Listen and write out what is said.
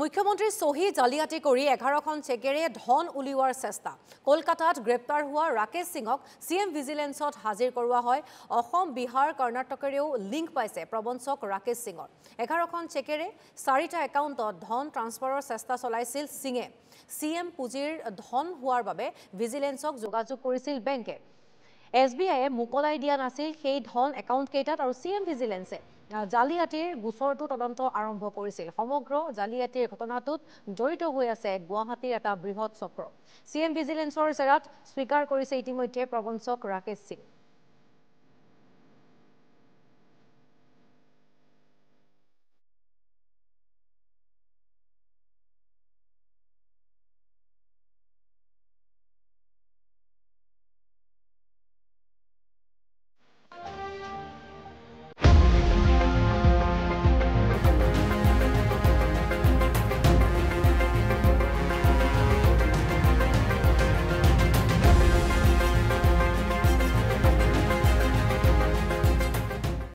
মুখ্যমন্ত্ৰীৰ সহি জালিয়াতি কৰি 11খন চেকেৰে ধন উলিওৱাৰ চেষ্টা কলকাতাত গ্ৰেপ্তাৰ হোৱা ৰাকেশ সিঙক সিএম ভিজিলেন্সত হাজিৰ কৰোৱা হয় অসম বিহাৰ কৰ্ণাটকেৰেও লিংক পাইছে প্ৰবঞ্চক ৰাকেশ সিঙৰ 11খন চেকেৰে 4টা একাউণ্টত ধন ট্ৰান্সফাৰৰ চেষ্টা চলাইছিল সিঙে সিএম পুঁজিৰ ধন হোৱাৰ বাবে ভিজিলেন্সক যোগাযোগ কৰিছিল বেংকে SBIয়ে মুকলাই দিয়া নাছিল সেই ধন একাউণ্ট কেইটাত আৰু সিএম ভিজিলেন্সে জালিয়াতিৰ গোচৰটো তদন্ত আৰম্ভ কৰিছিল সমগ্ৰ জালিয়াতিৰ ঘটনাটোত জড়িত হৈ আছে গুৱাহাটীৰ এটা বৃহৎ চক্ৰ সিএম ভিজিলেন্সৰ জেৰাত স্বীকাৰ কৰিছে ইতিমধ্যে প্ৰবঞ্চক ৰাকেশ সিং